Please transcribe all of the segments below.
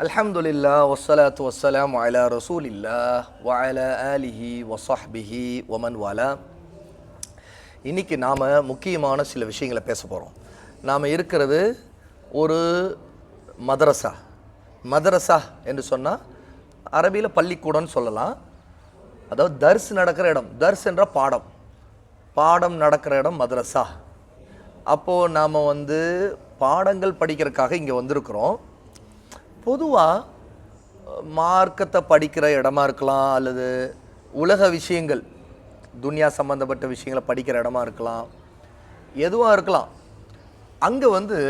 அல்ஹம்துலில்லாஹ் வஸ்ஸலாத்து வஸ்ஸலாமு அலா ரசூலில்லாஹ் வ அலா ஆலிஹி வ ஸஹ்பிஹி வ மன் வாலா. இன்னைக்கு நாம் முக்கியமான சில விஷயங்களை பேச போகிறோம். நாம் இருக்கிறது ஒரு மதரசா என்று சொன்னால் அரபியில் பள்ளிக்கூடம்னு சொல்லலாம். அதாவது தர்ஸ் நடக்கிற இடம், தர்ஸ் என்ற பாடம் நடக்கிற இடம் மதரசா. அப்போது நாம் பாடங்கள் படிக்கிறதுக்காக இங்கே வந்திருக்கிறோம். பொதுவாக மார்க்கத்தை படிக்கிற இடமா இருக்கலாம், அல்லது உலக விஷயங்கள், துன்யா சம்மந்தப்பட்ட விஷயங்களை படிக்கிற இடமா இருக்கலாம், எதுவாக இருக்கலாம். அங்கே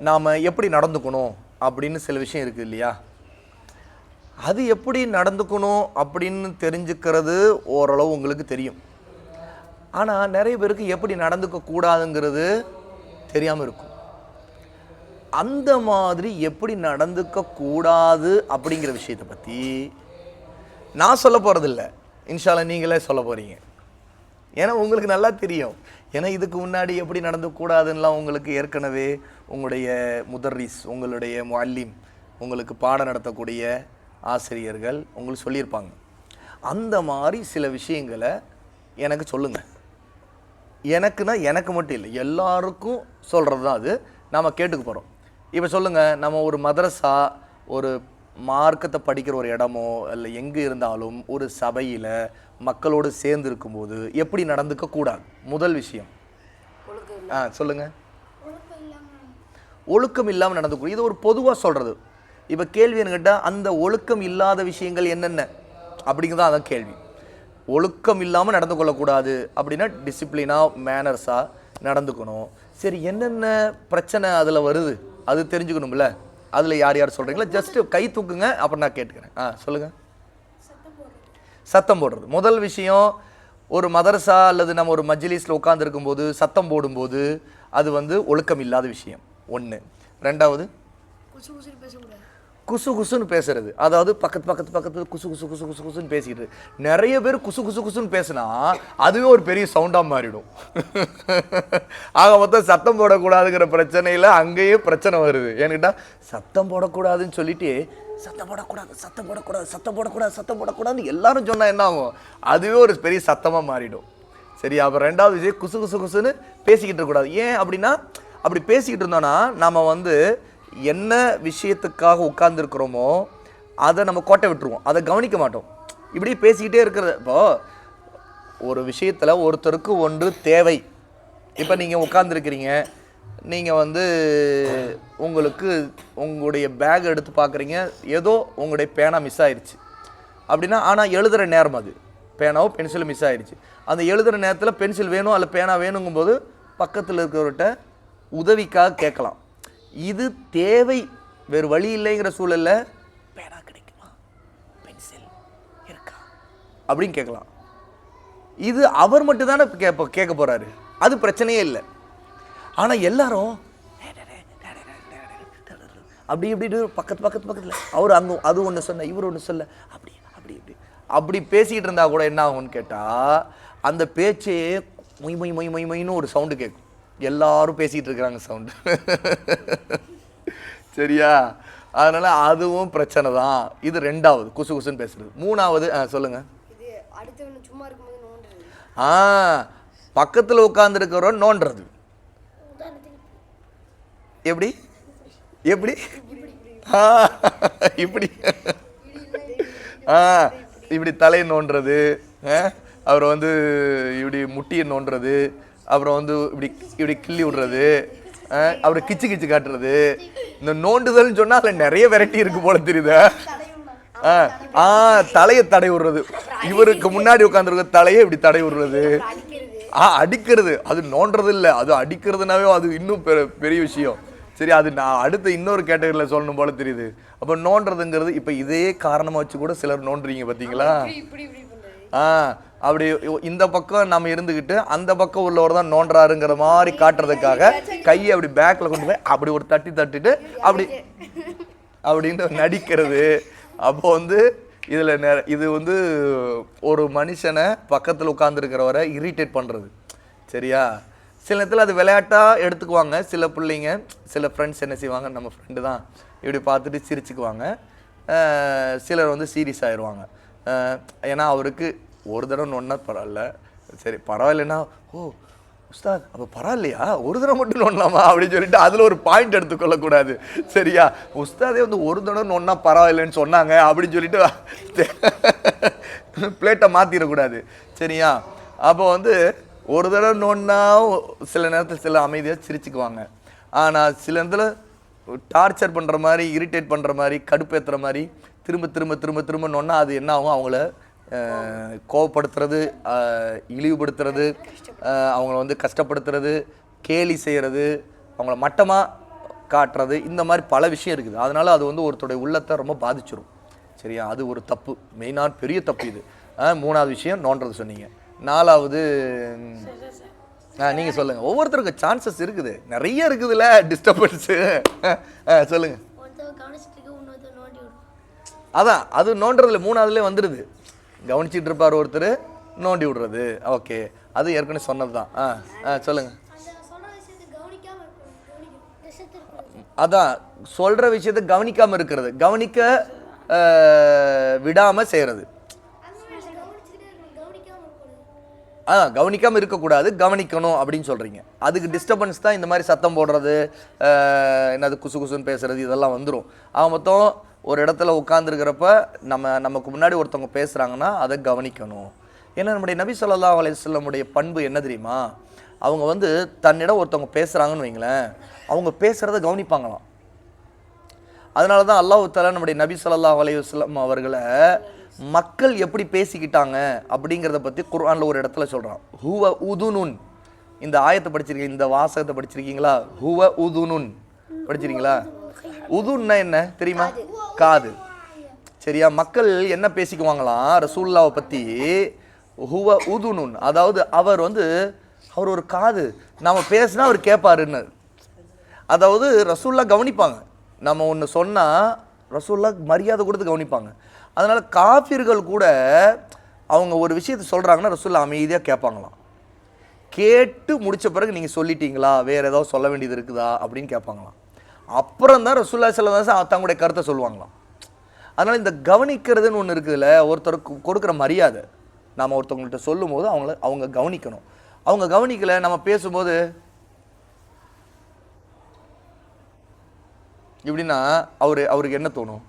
நாம் எப்படி நடந்துக்கணும் அப்படின்னு சில விஷயம் இருக்குது இல்லையா? அது எப்படி நடந்துக்கணும் அப்படின்னு தெரிஞ்சுக்கிறது ஓரளவு உங்களுக்கு தெரியும். ஆனால் நிறைய பேருக்கு எப்படி நடந்துக்க கூடாதுங்கிறது தெரியாமல் இருக்கும். அந்த மாதிரி எப்படி நடந்துக்க கூடாது அப்படிங்கிற விஷயத்தை பற்றி நான் சொல்ல போகிறதில்ல, இன்ஷா அல்லாஹ் நீங்களே சொல்ல போகிறீங்க. ஏன்னா உங்களுக்கு நல்லா தெரியும். ஏன்னா இதுக்கு முன்னாடி எப்படி நடந்துக்கூடாதுன்னெலாம் உங்களுக்கு ஏற்கனவே உங்களுடைய முதர்ரிஸ், உங்களுடைய முஅல்லிம், உங்களுக்கு பாடம் நடத்தக்கூடிய ஆசிரியர்கள் உங்களுக்கு சொல்லியிருப்பாங்க. அந்த மாதிரி சில விஷயங்களை எனக்கு சொல்லுங்கள். எனக்குன்னா எனக்கு மட்டும் இல்லை, எல்லாருக்கும் சொல்கிறது தான் அது. நாம் கேட்டுக்க போகிறோம். இப்போ சொல்லுங்கள், நம்ம ஒரு மதரசா, ஒரு மார்க்கத்தை படிக்கிற ஒரு இடமோ இல்லை எங்கே இருந்தாலும் ஒரு சபையில் மக்களோடு சேர்ந்து இருக்கும்போது எப்படி நடந்துக்க கூடாது? முதல் விஷயம் சொல்லுங்கள். ஒழுக்கம் இல்லாமல் நடந்துக்கூடாது. இது ஒரு பொதுவாக சொல்கிறது. இப்போ கேள்வி என்ன கேட்டால், அந்த ஒழுக்கம் இல்லாத விஷயங்கள் என்னென்ன அப்படிங்கிறதான் அதான் கேள்வி. ஒழுக்கம் இல்லாமல் நடந்து கொள்ளக்கூடாது அப்படின்னா டிசிப்ளினாக மேனர்ஸாக நடந்துக்கணும். சரி, என்னென்ன பிரச்சனை அதில் வருது அது தெரிஞ்சுக்கணும்ல. அதில் யார் யார் சொல்கிறீங்களா? ஜஸ்ட்டு கை தூக்குங்க, அப்புறம் நான் கேட்டுக்கிறேன். சொல்லுங்கள். சத்தம் போடுறது முதல் விஷயம். ஒரு மதரசா அல்லது நம்ம ஒரு மஜ்லிஸில் உட்காந்துருக்கும்போது சத்தம் போடும்போது அது ஒழுக்கம் இல்லாத விஷயம் ஒன்று. ரெண்டாவது, குசு குசுன்னு பேசுறது. அதாவது பக்கத்து குசுன்னு பேசிக்கிட்டு நிறைய பேர் குசுன்னு பேசுனா அதுவே ஒரு பெரிய சவுண்டாக மாறிடும். ஆக மொத்தம் சத்தம் போடக்கூடாதுங்கிற பிரச்சனையில் அங்கேயே பிரச்சனை வருது. ஏன்னுக்கிட்டா சத்தம் போடக்கூடாதுன்னு சொல்லிட்டு சத்தம் போடக்கூடாதுன்னு எல்லாரும் சொன்னால் என்ன ஆகும்? அதுவே ஒரு பெரிய சத்தமாக மாறிடும். சரி, அப்போ ரெண்டாவது விஷயம், குசுன்னு பேசிக்கிட்டு இருக்கக்கூடாது. ஏன் அப்படின்னா, அப்படி பேசிக்கிட்டு இருந்தோன்னா நம்ம என்ன விஷயத்துக்காக உட்கார்ந்துருக்கிறோமோ அதை நம்ம கோட்டை விட்டுருவோம், அதை கவனிக்க மாட்டோம். இப்படி பேசிக்கிட்டே இருக்கிறது. இப்போது ஒரு விஷயத்தில் ஒருத்தருக்கு ஒன்று தேவை. இப்போ நீங்கள் உட்காந்துருக்கிறீங்க, நீங்கள் உங்களுக்கு உங்களுடைய பேக் எடுத்து பார்க்குறீங்க, ஏதோ உங்களுடைய பேனா மிஸ் ஆயிடுச்சு அப்படின்னா, ஆனால் எழுதுகிற நேரம் அது பேனாவோ பென்சிலும் மிஸ் ஆயிடுச்சு. அந்த எழுதுகிற நேரத்தில் பென்சில் வேணும் அல்ல பேனா வேணுங்கும்போது பக்கத்தில் இருக்கிறவர்கிட்ட உதவிக்காக கேட்கலாம். இது தேவை, வேறு வழி இல்லைங்கிற சூழலில் பேனா கிடைக்குமா, பென்சில் இருக்கா அப்படின்னு கேட்கலாம். இது அவர் மட்டும் தானே கேட்க போகிறாரு, அது பிரச்சனையே இல்லை. ஆனால் எல்லாரும் அப்படி இப்படி பக்கத்தில் அவர் அங்கே அது ஒன்று சொன்ன இவர் ஒன்று சொல்ல அப்படி பேசிக்கிட்டு இருந்தால் கூட என்ன ஆகும்னு கேட்டால், அந்த பேச்சே மொய்னு ஒரு சவுண்டு கேட்கும். எல்லாரும் பேசிகிட்டு இருக்கிறாங்க சவுண்டு. சரியா? அதனால் அதுவும் பிரச்சனை தான். இது ரெண்டாவது, குசுன்னு பேசுறது. மூணாவது சொல்லுங்கள். பக்கத்தில் உட்காந்துருக்கிறோம் நோண்டுறது. எப்படி எப்படி இப்படி இப்படி தலையை நோண்டுறது, அப்புறம் இப்படி முட்டியை நோண்டுறது, அப்புறம் இப்படி கிள்ளி விடுறது, அப்புறம் கிச்சு காட்டுறது. இந்த நோண்டுதல்னு சொன்னால் அதில் நிறைய வெரைட்டி இருக்கு போல தெரியுது. தலையை தடை விடுறது, இவருக்கு முன்னாடி உட்காந்துருக்க தலையை இப்படி தடை விடுறது, அடிக்கிறது. அது நோண்டுறது இல்லை, அது அடிக்கிறதுனாவே அது இன்னும் பெரிய விஷயம். சரி, அது நான் அடுத்த இன்னொரு கேட்டகரியில் சொல்லணும் போல தெரியுது. அப்போ நோண்டுறதுங்கிறது இப்போ இதே காரணமாக வச்சு கூட சிலர் நோண்டுறீங்க பார்த்தீங்களா? அப்படி இந்த பக்கம் நம்ம இருந்துக்கிட்டு அந்த பக்கம் உள்ளவர் தான் நோண்டுறாருங்கிற மாதிரி காட்டுறதுக்காக கையை அப்படி பேக்கில் கொண்டு போய் அப்படி ஒரு தட்டிட்டு அப்படி அப்படின்னு நடிக்கிறது. அப்போ இதில் இது ஒரு மனுஷனை பக்கத்தில் உட்காந்துருக்கிறவரை இரிட்டேட் பண்ணுறது. சரியா? சில நேரத்தில் அது விளையாட்டாக எடுத்துக்குவாங்க சில பிள்ளைங்க, சில ஃப்ரெண்ட்ஸ் என்ன செய்வாங்க, நம்ம ஃப்ரெண்டு தான் இப்படி பார்த்துட்டு சிரிச்சுக்குவாங்க. சிலர் வந்து சீரியஸ் ஆயிடுவாங்க. ஏன்னா அவருக்கு ஒரு தடவை நொன்னா பரவாயில்ல, சரி பரவாயில்லைன்னா ஓ உஸ்தாத் அப்போ பரவாயில்லையா ஒரு தடவை மட்டும் நொண்ணலாமா அப்படின்னு சொல்லிட்டு அதில் ஒரு பாயிண்ட் எடுத்துக்கொள்ளக்கூடாது. சரியா, உஸ்தாதே வந்து ஒரு தடவை நொன்னா பரவாயில்லைன்னு சொன்னாங்க அப்படின்னு சொல்லிட்டு பிளேட்டை மாற்றிடக்கூடாது. சரியா, அப்போ வந்து ஒரு தடவை நோன்னா சில நேரத்தில் சில அமைதியாக சிரிச்சுக்குவாங்க. ஆனால் சில நேரத்தில் டார்ச்சர் பண்ணுற மாதிரி, இரிட்டேட் பண்ணுற மாதிரி, கடுப்பேற்றுற மாதிரி திரும்ப திரும்ப திரும்ப திரும்ப நோன்னா அது என்ன ஆகும், அவங்கள கோவப்படுத்துறது, இழிவுபடுத்துறது, அவங்கள வந்து கஷ்டப்படுத்துறது, கேலி செய்கிறது, அவங்கள மட்டமாக காட்டுறது, இந்த மாதிரி பல விஷயம் இருக்குது. அதனால் அது வந்து ஒருத்தருடைய உள்ளத்தை ரொம்ப பாதிச்சிடும். சரியா, அது ஒரு தப்பு, மெயினான பெரிய தப்பு இது. மூணாவது விஷயம் நோன்றது சொன்னீங்க. நாலாவது நீங்கள் சொல்லுங்கள். ஒவ்வொருத்தருக்கு சான்சஸ் இருக்குது, நிறைய இருக்குதுல்ல டிஸ்டர்பன்ஸு. சொல்லுங்கள். அதான் அது நோண்டுறதுல மூணாவதுலேயே வந்துடுது. கவனிச்சிட்டு இருப்பார் ஒருத்தர், நோண்டி விடுறது. ஓகே, அது ஏற்கனவே சொன்னது தான். சொல்லுங்கள். அதான் சொல்கிற விஷயத்தை கவனிக்காமல் இருக்கிறது, கவனிக்க விடாமல் செய்கிறது. கவனிக்காமல் இருக்கக்கூடாது, கவனிக்கணும் அப்படின்னு சொல்கிறீங்க. அதுக்கு டிஸ்டர்பன்ஸ் தான் இந்த மாதிரி சத்தம் போடுறது, என்னது குசு குசுன்னு பேசுகிறது, இதெல்லாம் வந்துடும். மொத்தம் ஒரு இடத்துல உட்காந்துருக்கிறப்ப நமக்கு முன்னாடி ஒருத்தவங்க பேசுகிறாங்கன்னா அதை கவனிக்கணும். ஏன்னா நம்முடைய நபி ஸல்லல்லாஹு அலைஹி வஸல்லமுடைய பண்பு என்ன தெரியுமா, அவங்க வந்து தன்னிடம் ஒருத்தவங்க பேசுகிறாங்கன்னு வைங்களேன், அவங்க பேசுகிறத கவனிப்பாங்களாம். அதனால தான் அல்லாஹ் தஆலா நம்முடைய நபி ஸல்லல்லாஹு அலைஹி வஸல்லம் அவர்களை மக்கள் எப்படி பேசிக்கிட்டாங்க அப்படிங்கிறத பற்றி குர்ஆனில் ஒரு இடத்துல சொல்கிறான். ஹுவ உதுனுன், இந்த ஆயத்தை படிச்சிருக்கீங்க, இந்த வாசகத்தை படிச்சிருக்கீங்களா? ஹுவ உதுனுன் படிச்சிருக்கீங்களா? உதுன்னா என்ன தெரியுமா? காது. சரியா, மக்கள் என்ன பேசிக்குவாங்களாம் ரசூலுல்லாஹ்வை பற்றி, ஹுவ உதுனுன், அதாவது அவர் ஒரு காது, நம்ம பேசினா அவர் கேட்பாருன்னு. அதாவது ரசூலுல்லாஹ் கவனிப்பாங்க, நம்ம ஒன்று சொன்னால் ரசூலுல்லாஹ் மரியாதை கொடுத்து கவனிப்பாங்க. அதனால் காஃபிர்கள் கூட அவங்க ஒரு விஷயத்தை சொல்கிறாங்கன்னா ரசூலுல்லாஹ் அமைதியாக கேட்பாங்களாம். கேட்டு முடித்த பிறகு நீங்கள் சொல்லிட்டீங்களா, வேறு ஏதாவது சொல்ல வேண்டியது இருக்குதா அப்படின்னு கேட்பாங்களாம். அப்புறம் தான் ரசூலுல்லாஹ் ஸல்லல்லாஹு அலைஹி வஸல்லம் தங்களுடைய கருத்தை சொல்லுவாங்களாம். அதனால் இந்த கவனிக்கிறதுன்னு ஒன்று இருக்குதுல்ல, ஒருத்தருக்கு கொடுக்குற மரியாதை, நாம் ஒருத்தவங்கள்ட்ட சொல்லும் போது அவங்க கவனிக்கணும். அவங்க கவனிக்கலை, நம்ம பேசும்போது இப்படின்னா அவருக்கு என்ன தோணும்,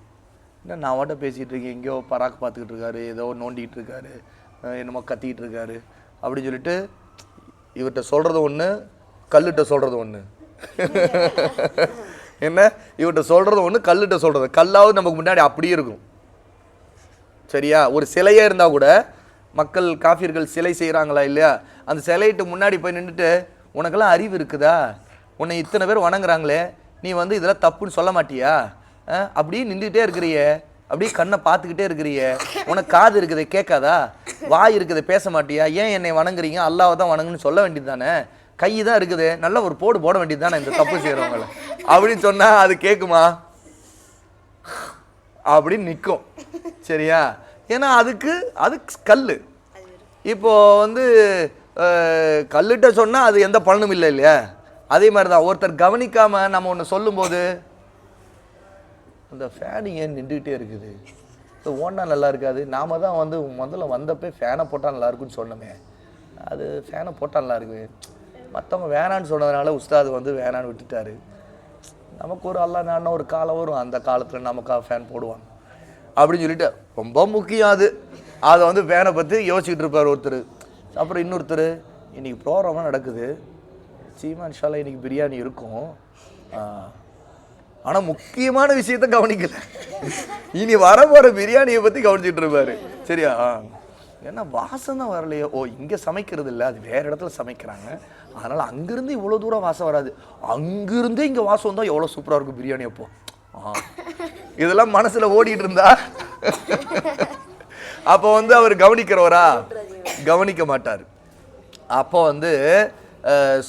என்ன நான் வாட்ட பேசிகிட்டு இருக்கேன், எங்கேயோ பராக்கு பார்த்துக்கிட்டு இருக்காரு, ஏதோ நோண்டிகிட்டு இருக்காரு, என்னமோ கத்திக்கிட்டு இருக்காரு அப்படின்னு சொல்லிட்டு இவர்கிட்ட சொல்கிறது ஒன்று, கல்லுகிட்ட சொல்கிறது ஒன்று. என்ன, இவர்கிட்ட சொல்கிறது ஒன்று, கல்லுகிட்ட சொல்கிறது. கல்லாவது நமக்கு முன்னாடி அப்படியே இருக்கும். சரியா, ஒரு சிலையே இருந்தால் கூட மக்கள் காஃபிர்கள் சிலை செய்கிறாங்களா இல்லையா, அந்த சிலையிட்டு முன்னாடி போய் நின்றுட்டு உனக்கெல்லாம் அறிவு இருக்குதா, உன்னை இத்தனை பேர் வணங்குறாங்களே, நீ இதெல்லாம் தப்புன்னு சொல்ல மாட்டியா, அப்படியே நின்றுட்டே இருக்கிறிய, அப்படியே கண்ணை பார்த்துக்கிட்டே இருக்கிறிய, உனக்கு காது இருக்குது கேட்காதா, வாய் இருக்குது பேச மாட்டியா, ஏன் என்னை வணங்குறீங்க, அல்லாஹ்வை தான் வணங்குன்னு சொல்ல வேண்டியது தானே, கை தான் இருக்குது நல்ல ஒரு போட வேண்டியது தானே இந்த தப்பு செய்கிறவங்கள அப்படின்னு சொன்னால் அது கேட்குமா, அப்படின்னு நிற்கும். சரியா, ஏன்னா அது கல். இப்போ கல்லுகிட்ட சொன்னால் அது எந்த பலனும் இல்லை இல்லையா. அதே மாதிரி தான் ஒருத்தர் கவனிக்காமல் நம்ம ஒன்று சொல்லும்போது, அந்த ஃபேனு ஏன் நின்றுக்கிட்டே இருக்குது, ஓடினா நல்லா இருக்காது, நாம் தான் முதல்ல வந்தப்போ ஃபேனை போட்டால் நல்லா இருக்குன்னு சொன்னோமே, அது ஃபேனை போட்டால் நல்லா இருக்கு, மற்றவங்க வேணான்னு சொன்னதுனால உஸ்தாது வேணான்னு விட்டுட்டாரு, நமக்கு ஒரு அல்லா நான்னா ஒரு காலம் வரும், அந்த காலத்தில் நமக்காக ஃபேன் போடுவாங்க அப்படின்னு சொல்லிட்டு ரொம்ப முக்கியம் அது. அதை ஃபேனை பற்றி யோசிச்சுட்டு இருப்பார் ஒருத்தர். அப்புறம் இன்னொருத்தர், இன்றைக்கி ப்ரோக்ராமாக நடக்குது, சீமா இன்ஷால்லா இன்றைக்கி பிரியாணி இருக்கும், ஆனால் முக்கியமான விஷயத்த கவனிக்கல, இனி வரப்போகிற பிரியாணியை பற்றி கவனிச்சுட்டு இருப்பார். சரியா, ஏன்னா வாசம் தான் வரலையோ, இங்கே சமைக்கிறது இல்லை, அது வேறு இடத்துல சமைக்கிறாங்க, அதனால் அங்கேருந்து இவ்வளோ தூரம் வாசம் வராது, அங்கேருந்தே இங்கே வாசம் வந்தால் எவ்வளோ சூப்பராக இருக்கும் பிரியாணி அப்போ. இதெல்லாம் மனசில் ஓடிட்டு இருந்தா அப்போ அவர் கவனிக்கிறவரா, கவனிக்க மாட்டார். அப்போ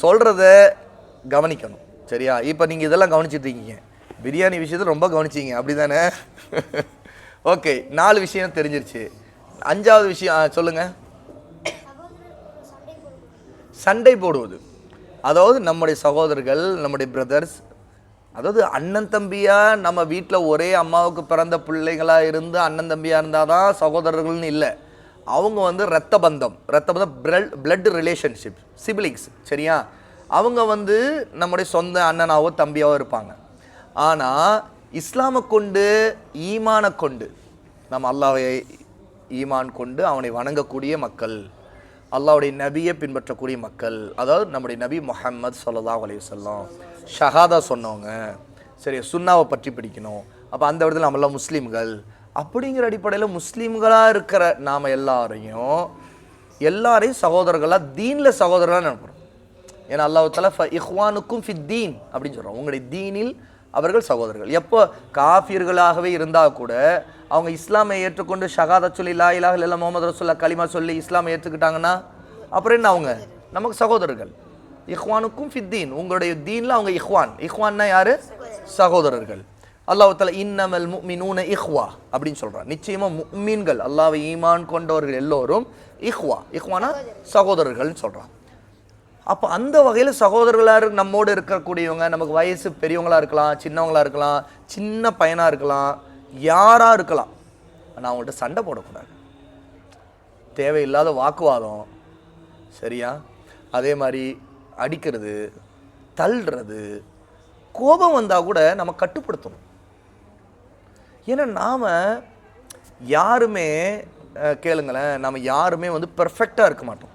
சொல்கிறத கவனிக்கணும். சரியா, இப்போ நீங்கள் இதெல்லாம் கவனிச்சுட்டு இருக்கீங்க, பிரியாணி விஷயத்தில் ரொம்ப கவனிச்சிங்க அப்படி தானே? ஓகே, 4 விஷயம் தெரிஞ்சிருச்சு. 5வது விஷயம் சொல்லுங்கள். சண்டை போடுவது, அதாவது நம்முடைய சகோதரர்கள், நம்முடைய பிரதர்ஸ் அதாவது அண்ணன் தம்பியா நம்ம வீட்டில் ஒரே அம்மாவுக்கு பிறந்த பிள்ளைகளாக இருந்து அண்ணன் தம்பியாக இருந்தால் தான் சகோதரர்கள்னு இல்லை. அவங்க வந்து ரத்த பந்தம் பிளட் ரிலேஷன்ஷிப், சிபிலிங்ஸ். சரியா? அவங்க வந்து நம்முடைய சொந்த அண்ணனாவோ தம்பியாவோ இருப்பாங்க. ஆனால் இஸ்லாமை கொண்டு ஈமானை கொண்டு நம்ம அல்லாஹ்வை ஈமான் கொண்டு அவனை வணங்கக்கூடிய மக்கள், அல்லாஹ்வுடைய நபியை பின்பற்றக்கூடிய மக்கள், அதாவது நம்முடைய நபி முஹம்மது ஸல்லல்லாஹு அலைஹி வஸல்லம் ஷஹாதா சொன்னவங்க. சரி, சுன்னாவை பற்றி பிடிக்கணும். அப்போ அந்த இடத்துல நம்மளாம் முஸ்லீம்கள் அப்படிங்கிற அடிப்படையில் முஸ்லீம்களாக இருக்கிற நாம் எல்லாரையும் சகோதரர்களாக தீனில் சகோதரர்களாக நினைப்போம். ஏன்னா அல்லாஹ் தஆலா ஃப இஹ்வானுக்கும் ஃபித் தீன் அப்படின்னு சொல்கிறோம். உங்களுடைய தீனில் அவர்கள் சகோதரர்கள். எப்போ காஃபியர்களாகவே இருந்தால் கூட அவங்க இஸ்லாமை ஏற்றுக்கொண்டு ஷஹாதத் சொல்லி லா இலாஹ இல்லல்லாஹ் முஹம்மது ரசூலுல்லாஹ் கலிமா சொல்லி இஸ்லாமை ஏற்றுக்கிட்டாங்கன்னா அப்புறம் என்ன, அவங்க நமக்கு சகோதரர்கள். இஹ்வானுக்கும் ஃபித் தீன், உங்களுடைய தீனில் அவங்க இஹ்வான்னா யாரு? சகோதரர்கள். அல்லாஹ் தஆலா இன்னமல் முஃமினூன இஹ்வா அப்படின்னு சொல்கிறான். நிச்சயமாக முஃமின்கள், அல்லாஹ்வை ஈமான் கொண்டவர்கள் எல்லோரும் இஹ்வானா சகோதரர்கள்னு சொல்கிறான். அப்போ அந்த வகையில் சகோதரர்களாக நம்மோடு இருக்கக்கூடியவங்க, நமக்கு வயசு பெரியவங்களாக இருக்கலாம், சின்னவங்களாக இருக்கலாம், சின்ன பையனாக இருக்கலாம், யாராக இருக்கலாம். ஆனால் அவங்கள்ட்ட சண்டை போடக்கூடாது, தேவையில்லாத வாக்குவாதம். சரியா? அதே மாதிரி அடிக்கிறது, தள்ளுறது, கோபம் வந்தால் கூட நம்ம கட்டுப்படுத்தணும். ஏன்னா நாம் யாருமே கேளுங்களேன், நம்ம யாருமே வந்து பெர்ஃபெக்டாக இருக்க மாட்டோம்.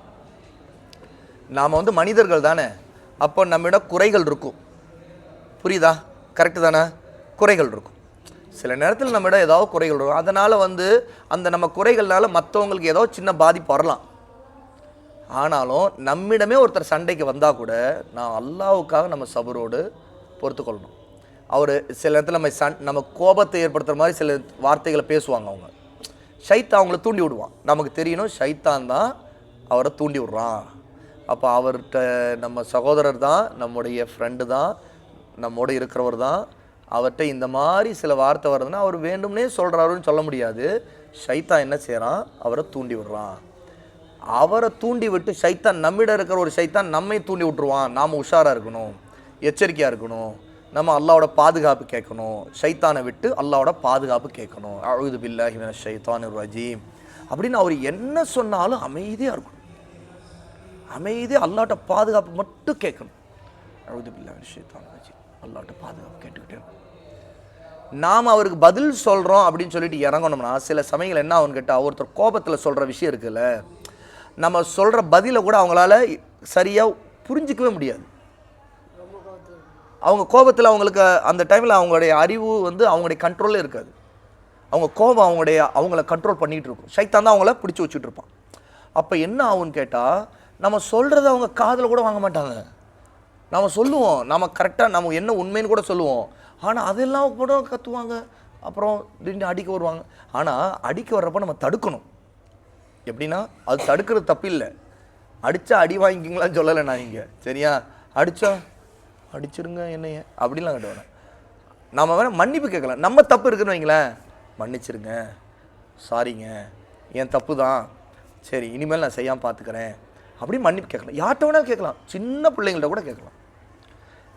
நாம் வந்து மனிதர்கள் தானே. அப்போ நம்மிடம் குறைகள் இருக்கும். புரியுதா? கரெக்டு தானே? குறைகள் இருக்கும். சில நேரத்தில் நம்மிடம் ஏதாவது குறைகள் இருக்கும். அதனால் வந்து அந்த நம்ம குறைகள்னால மற்றவங்களுக்கு ஏதோ சின்ன பாதிப்பு வரலாம். ஆனாலும் நம்மிடமே ஒருத்தர் சண்டைக்கு வந்தால் கூட நான் அல்லாஹ்வுக்காக நம்ம சபரோடு பொறுத்துக்கொள்ளணும். அவர் சில நேரத்தில் நம்ம கோபத்தை ஏற்படுத்துகிற மாதிரி சில வார்த்தைகளை பேசுவாங்க. அவங்க ஷைத்தான் அவங்கள தூண்டி விடுவான். நமக்கு தெரியணும் ஷைத்தான் தான் அவரை தூண்டி விடுறான். அப்போ அவர்கிட்ட நம்ம சகோதரர் தான், நம்முடைய ஃப்ரெண்டு தான், நம்மோட இருக்கிறவர் தான். அவர்கிட்ட இந்த மாதிரி சில வார்த்தை வருதுன்னா அவர் வேண்டும்னே சொல்கிறாருன்னு சொல்ல முடியாது. ஷைத்தான் என்ன செய்கிறான்? அவரை தூண்டி விடுறான். அவரை தூண்டி விட்டு ஷைத்தான் நம்மிடம் இருக்கிற ஒரு ஷைத்தான் நம்மை தூண்டி விட்டுருவான். நாம் உஷாராக இருக்கணும், எச்சரிக்கையாக இருக்கணும், நம்ம அல்லாஹ்வோட பாதுகாப்பு கேட்கணும். ஷைத்தானை விட்டு அல்லாஹ்வோட பாதுகாப்பு கேட்கணும். அஊது பில்லாஹி மினஷ் ஷைத்தானிர் ரஜீம் அப்படின்னு அவர் என்ன சொன்னாலும் அமைதியாக இருக்கணும். அமைதியாக அல்லாஹ்ட்ட பாதுகாப்பு மட்டும் கேட்கணும். அஊது பில்லாஹி மினஷ் ஷைத்தானிர் ரஜீம், அல்லாஹ்ட்ட பாதுகாப்பு கேட்டுக்கிட்டே இருக்கணும். நாம் அவருக்கு பதில் சொல்கிறோம் அப்படின்னு சொல்லிட்டு இறங்கணும்னா சில சமயங்கள் என்ன ஆகுன்னு கேட்டால், ஒருத்தர் கோபத்தில் சொல்கிற விஷயம் இருக்குல்ல, நம்ம சொல்கிற பதிலை கூட அவங்களால சரியாக புரிஞ்சிக்கவே முடியாது. அவங்க கோபத்தில் அவங்களுக்கு அந்த டைமில் அவங்களுடைய அறிவு வந்து அவங்களுடைய கண்ட்ரோலில் இருக்காது. அவங்க கோபம் அவங்கள கண்ட்ரோல் பண்ணிகிட்டு இருக்கும். ஷைத்தான் தான் அவங்கள பிடிச்சி வச்சுட்டு இருப்பான். அப்போ என்ன ஆகுன்னு கேட்டால், நம்ம சொல்கிறத அவங்க காதில் கூட வாங்க மாட்டாங்க. நம்ம சொல்லுவோம், நம்ம கரெக்டாக நம்ம என்ன உண்மைன்னு கூட சொல்லுவோம். ஆனால் அதெல்லாம் கூட கற்றுவாங்க. அப்புறம் திடீர்னு அடிக்க வருவாங்க. ஆனால் அடிக்க வர்றப்போ நம்ம தடுக்கணும். எப்படின்னா, அது தடுக்கிறது தப்பு இல்லை. அடித்தா அடி வாங்கிக்கிங்களான்னு சொல்லலை நான் இங்கே. சரியா? அடித்தா அடிச்சிருங்க என்னைய அப்படின்லாம் கேட்டேன். நாம் வேணால் மன்னிப்பு கேட்கலாம். நம்ம தப்பு இருக்குன்னு வைங்களேன், மன்னிச்சிருங்க, சாரிங்க, என் தப்பு தான், சரி இனிமேல் நான் செய்யாமல் பார்த்துக்கிறேன் அப்படின்னு மன்னிப்பு கேட்கலாம். யார்கிட்ட வேணாலும் கேட்கலாம். சின்ன பிள்ளைங்கள்ட்ட கூட கேட்கலாம்.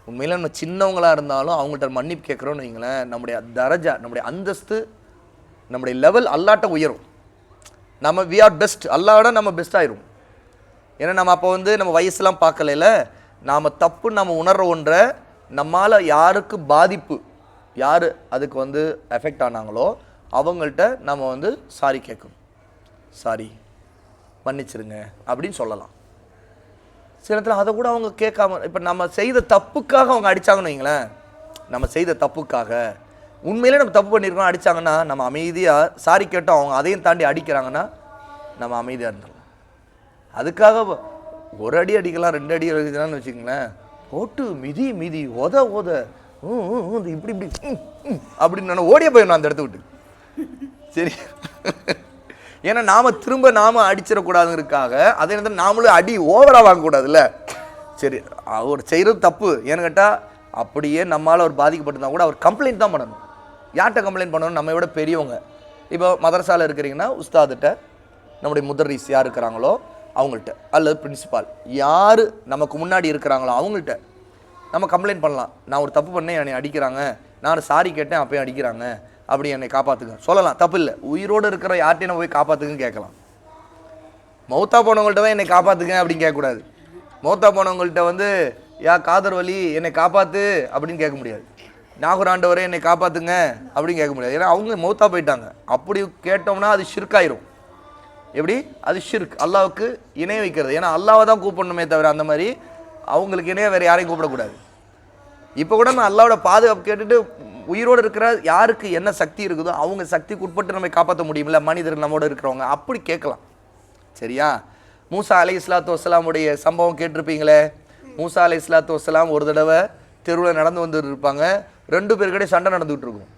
உண்மையில் நம்ம சின்னவங்களாக இருந்தாலும் அவங்கள்ட்ட மன்னிப்பு கேட்குறோன்னு வைங்களேன், நம்முடைய தரஜா, நம்முடைய அந்தஸ்து, நம்முடைய லெவல் அல்லாட்ட உயரும். நம்ம வி ஆர் பெஸ்ட், அல்லாவோட நம்ம பெஸ்ட் ஆயிரும். ஏன்னா நம்ம அப்போ வந்து நம்ம வயசுலாம் பார்க்கல, நாம் தப்பு நம்ம உணர்ற ஒன்றை நம்மால் யாருக்கு பாதிப்பு, யார் அதுக்கு வந்து எஃபெக்ட் ஆனாங்களோ அவங்கள்ட்ட நம்ம வந்து சாரி கேட்கணும். சாரி, மன்னிச்சிருங்க அப்படின்னு சொல்லலாம். சில நேரத்தில் அதை கூட அவங்க கேட்காம, இப்போ நம்ம செய்த தப்புக்காக அவங்க அடித்தாங்கன்னு வைங்களேன், நம்ம செய்த தப்புக்காக உண்மையிலே நம்ம தப்பு பண்ணியிருக்கோம் அடித்தாங்கன்னா நம்ம அமைதியாக சாரி கேட்டோம், அவங்க அதையும் தாண்டி அடிக்கிறாங்கன்னா நம்ம அமைதியாக இருந்துடலாம். அதுக்காக ஒரு அடி அடிக்கலாம், 2 அடி அடிக்கலாம்னு வச்சுக்கங்களேன், போட்டு மிதி உத இப்படி அப்படின்னு ஓடியே போயிடணும் அந்த இடத்த விட்டு. சரி, ஏன்னா நாம் அடிச்சிடக்கூடாதுங்கிறதுக்காக அதே நேரத்தில் நாமளும் அடி ஓவராக வாங்கக்கூடாதுல்ல. சரி, அவர் செய்கிறது தப்பு. ஏன்னு கேட்டால் அப்படியே நம்மளால் அவர் பாதிக்கப்பட்டிருந்தா கூட அவர் கம்ப்ளைண்ட் தான் பண்ணணும். யார்கிட்ட கம்ப்ளைண்ட் பண்ணணும்? நம்ம விட பெரியவங்க. இப்போ மதரசாவில் இருக்கிறீங்கன்னா உஸ்தாதுகிட்ட, நம்முடைய முதர்ரீஸ் யார் இருக்கிறாங்களோ அவங்கள்ட்ட, அல்லது பிரின்சிபால் யார் நமக்கு முன்னாடி இருக்கிறாங்களோ அவங்கள்ட்ட. நம்ம கம்ப்ளைண்ட் பண்ணலாம், நான் ஒரு தப்பு பண்ணேன் என்னை அடிக்கிறாங்க, நான் சாரி கேட்டேன் அப்பயும் அடிக்கிறாங்க, அப்படி என்னை காப்பாற்றுங்க சொல்லலாம், தப்பு இல்லை. உயிரோடு இருக்கிற யார்ட்டையும் நம்ம போய் காப்பாற்றுங்கன்னு கேட்கலாம். மௌத்தா போனவங்கள்ட்ட தான் என்னை காப்பாற்றுங்க அப்படின்னு கேட்கக்கூடாது. மௌத்தா போனவங்கள்ட்ட வந்து யா காதர் வலி என்னை காப்பாற்று அப்படின்னு கேட்க முடியாது. நாகூர் ஆண்டவரே என்னை காப்பாற்றுங்க அப்படின்னு கேட்க முடியாது. ஏன்னா அவங்க மௌத்தா போயிட்டாங்க. அப்படி கேட்டோம்னா அது ஷிர்காயிரும். எப்படி? அது ஷிர்க், அல்லாவுக்கு இணை வைக்கிறது. ஏன்னா அல்லாவை தான் கூப்பிடணுமே தவிர அந்த மாதிரி அவங்களுக்கு இணைய வேறு யாரையும் கூப்பிடக்கூடாது. இப்போ கூட நான் அல்லாவோட பாதுகாப்பு கேட்டுட்டு உயிரோடு இருக்கிற யாருக்கு என்ன சக்தி இருக்குதோ அவங்க சக்திக்கு உட்பட்டு நம்ம காப்பாற்ற முடியுமில்ல, மனிதர்கள் நம்மோடு இருக்கிறவங்க, அப்படி கேட்கலாம். சரியா? மூசா அலைஹிஸ்ஸலாத்து வஸ்ஸலாமுடைய சம்பவம் கேட்டிருப்பீங்களே. மூசா அலைஹிஸ்ஸலாத்து வஸ்ஸலாம் ஒரு தடவை தெருவில் நடந்து வந்துட்டு இருப்பாங்க. 2 பேருக்கிட்டே சண்டை நடந்துகிட்டு இருக்கும்.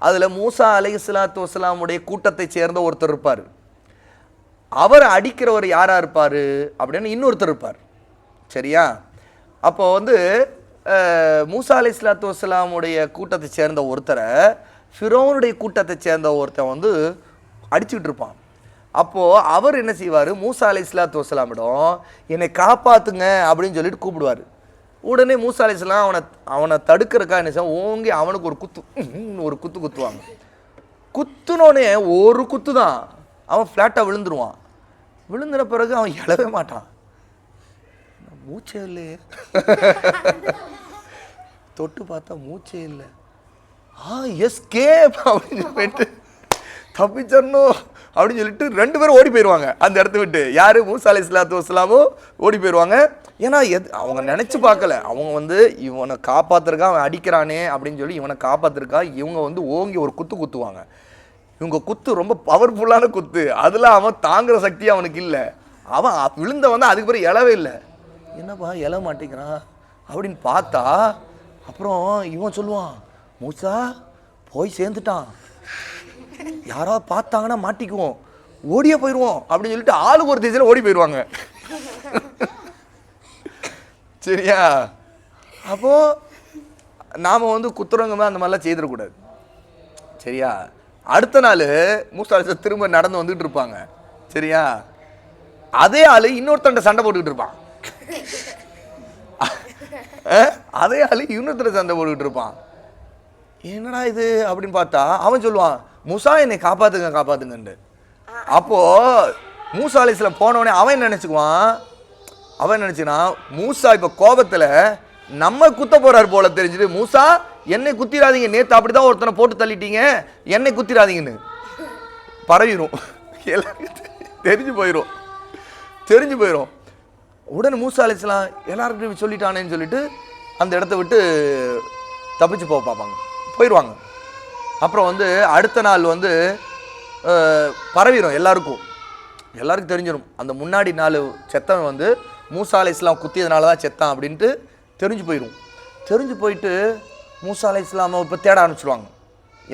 அதில் மூசா அலைஹிஸ்ஸலாத்து வஸ்ஸலாமுடைய கூட்டத்தை சேர்ந்த ஒருத்தர் இருப்பார். அவர் அடிக்கிறவர் யாராக இருப்பார் அப்படின்னு இன்னொருத்தர் இருப்பார். சரியா? அப்போ வந்து மூசா அலைஹிஸ்ஸலாத்து வஸ்ஸலாமுடைய கூட்டத்தை சேர்ந்த ஒருத்தரை ஃபிரௌனுடைய கூட்டத்தை சேர்ந்த ஒருத்தன் வந்து அடிச்சுக்கிட்டு இருப்பான். அப்போது அவர் என்ன செய்வார், மூசா அலைஹிஸ்ஸலாத்து வஸ்ஸலாமிடம் என்னை காப்பாற்றுங்க அப்படின்னு சொல்லிட்டு கூப்பிடுவார். உடனே மூசா அலைஹிஸ்ஸலாம் அவனை தடுக்கிறக்கா என்ன செய்வான், ஓங்கி அவனுக்கு ஒரு குத்து குத்துவாங்க. குத்துனோடனே ஒரு குத்து தான், அவன் ஃப்ளாட்டாக விழுந்துருவான். விழுந்துன பிறகு அவன் எழவே மாட்டான். மூச்சே இல்லையே, தொட்டு பார்த்தா மூச்சே இல்லை. எஸ்கேப் அப்படின்னு சொல்லிட்டு தப்பிச்சணும் அப்படின்னு சொல்லிட்டு 2 பேரும் ஓடி போயிடுவாங்க அந்த இடத்த விட்டு. யார்? மூசா அலைஹிஸ்ஸலாத்து வஸ்ஸலாமும் ஓடி போயிடுவாங்க. ஏன்னா அவங்க நினச்சி பார்க்கல, அவங்க வந்து இவனை காப்பாற்றுறக்கா, அவன் அடிக்கிறானே அப்படின்னு சொல்லி இவனை காப்பாற்றுறக்கா இவங்க வந்து ஓங்கி ஒரு குத்து குத்துவாங்க. இவங்க குத்து ரொம்ப பவர்ஃபுல்லான குத்து, அதில் அவன் தாங்குகிற சக்தி அவனுக்கு இல்லை. அவன் விழுந்த வந்து அதுக்கு பிறகு எழவே இல்லை. என்னப்பா எழ மாட்டேங்கிறான் அப்படின்னு பார்த்தா அப்புறம் இவன் சொல்லுவான், மூசா போய் சேர்ந்துட்டான், யாராவது பார்த்தாங்கன்னா மாட்டிக்குவோம், ஓடியே போயிடுவோம் அப்படின்னு சொல்லிட்டு ஆளுக்கு ஒரு திசையில் ஓடி போயிடுவாங்க. சரியா? அப்போது நாம் வந்து குத்துறவங்க அந்த மாதிரிலாம் செய்திடக்கூடாது. சரியா? அடுத்த நாள் மூசா திரும்ப நடந்து வந்துட்டு இருப்பாங்க. சரியா? அதே ஆள் இன்னொருத்தண்ட சண்டை போட்டுக்கிட்டு இருப்பான். அதே ஆள் இன்னொருத்தர சண்டை போட்டுக்கிட்டு இருப்பான். என்னடா இது அப்படின்னு பார்த்தா அவன் சொல்லுவான், மூசா என்னை காப்பாத்துங்க காப்பாத்துங்கன்னு. அப்போ மூசா அலைஹிஸ்ஸலாம் போனவனே அவன் நினைச்சுக்குவான், அவன் நினைச்சுனா மூசா இப்ப கோபத்துல நம்ம குத்த போறாரு போல தெரிஞ்சுட்டு, மூசா என்னை குத்திராதீங்க, நேத்து அப்படிதான் ஒருத்தனை போட்டு தள்ளிட்டீங்க, என்னை குத்திராதீங்கன்னு பரவிடும், தெரிஞ்சு போயிடும். உடனே மூசா அலைஹிஸ்ஸலாம் எல்லாருக்கிட்டையும் சொல்லிட்டானேன்னு சொல்லிட்டு அந்த இடத்த விட்டு தப்பிச்சு போக பார்ப்பாங்க, போயிடுவாங்க. அப்புறம் வந்து அடுத்த நாள் வந்து பரவிடும், எல்லாருக்கும் தெரிஞ்சிடும். அந்த முன்னாடி நாள் செத்தவன் வந்து மூசா அலைஹிஸ்ஸலாம் குத்தியதுனால தான் செத்தான் அப்படின்ட்டு தெரிஞ்சு போயிட்டு மூசா அலைஹிஸ்ஸலாமை இப்போ தேட ஆரம்பிச்சிடுவாங்க.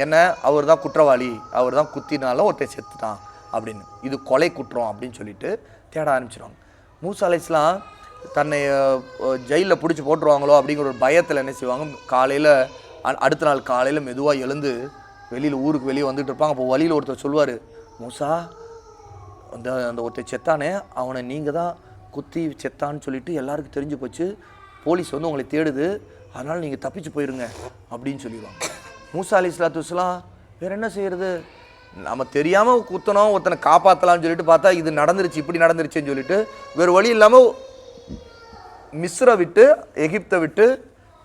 என்ன, அவர் தான் குற்றவாளி, அவர் தான் குத்தினாலும் ஒருத்தன் செத்துட்டான் அப்படின்னு, இது கொலை குற்றம் அப்படின்னு சொல்லிட்டு தேட ஆரம்பிச்சிடுவாங்க. மூசா அலைஹிஸ்ஸலாம் தன்னை ஜெயிலில் பிடிச்சி போட்டுருவாங்களோ அப்படிங்கிற ஒரு பயத்தில் என்ன செய்வாங்க, அடுத்த நாள் காலையில் மெதுவாக எழுந்து ஊருக்கு வெளியே வந்துட்டு இருப்பாங்க. அப்போ வழியில் ஒருத்தர் சொல்லுவார், மூசா அந்த ஒருத்தர் செத்தானே அவனை நீங்கள் தான் குத்தி செத்தான்னு சொல்லிட்டு எல்லாருக்கும் தெரிஞ்சு போச்சு, போலீஸ் வந்து உங்களை தேடுது, அதனால் நீங்கள் தப்பிச்சு போயிருங்க அப்படின்னு சொல்லிடுவாங்க. மூசா அலைஹிஸ்ஸலாத்து வஸ்ஸலாம் வேறு என்ன செய்கிறது, நம்ம தெரியாமல் குத்தணும், ஒருத்தனை காப்பாற்றலாம்னு சொல்லிட்டு பார்த்தா இது நடந்துருச்சு, இப்படி நடந்துருச்சுன்னு சொல்லிட்டு வேறு வழி இல்லாமல் மிஸ்ரை விட்டு எகிப்தை விட்டு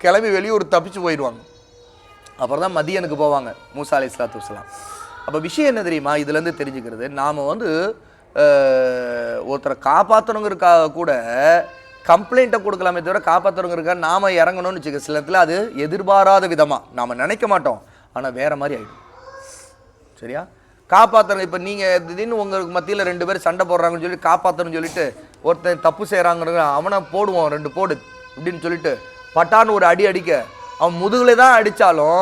கிளம்பி வெளியூர் தப்பிச்சு போயிடுவாங்க. அப்புறம் தான் மதியனுக்கு போவாங்க மூசா அலைஹிஸ்ஸலாத்து வஸ்ஸலாம். அப்போ விஷயம் என்ன தெரியுமா, இதுலேருந்து தெரிஞ்சுக்கிறது, நாம் வந்து ஒருத்தரை காப்பாற்றணுங்கிறதுக்காக கூட கம்ப்ளைண்ட்டை கொடுக்கலாமே தவிர காப்பாற்றணுங்கிறதுக்காக நாம் இறங்கணும்னு வச்சுக்க, சில இடத்துல அது எதிர்பாராத விதமாக நாம் நினைக்க மாட்டோம், ஆனால் வேறு மாதிரி ஆகிடும். சரியா? காப்பாற்றணும், இப்போ நீங்கள் திடீர்னு உங்களுக்கு மத்தியில் 2 பேர் சண்டை போடுறாங்கன்னு சொல்லி காப்பாற்றணும்னு சொல்லிட்டு ஒருத்தன் தப்பு செய்கிறாங்க, அவனை போடுவோம் 2 போடு அப்படின்னு சொல்லிட்டு பட்டான்னு ஒரு அடி அடிக்க, அவன் முதுகில் தான் அடித்தாலும்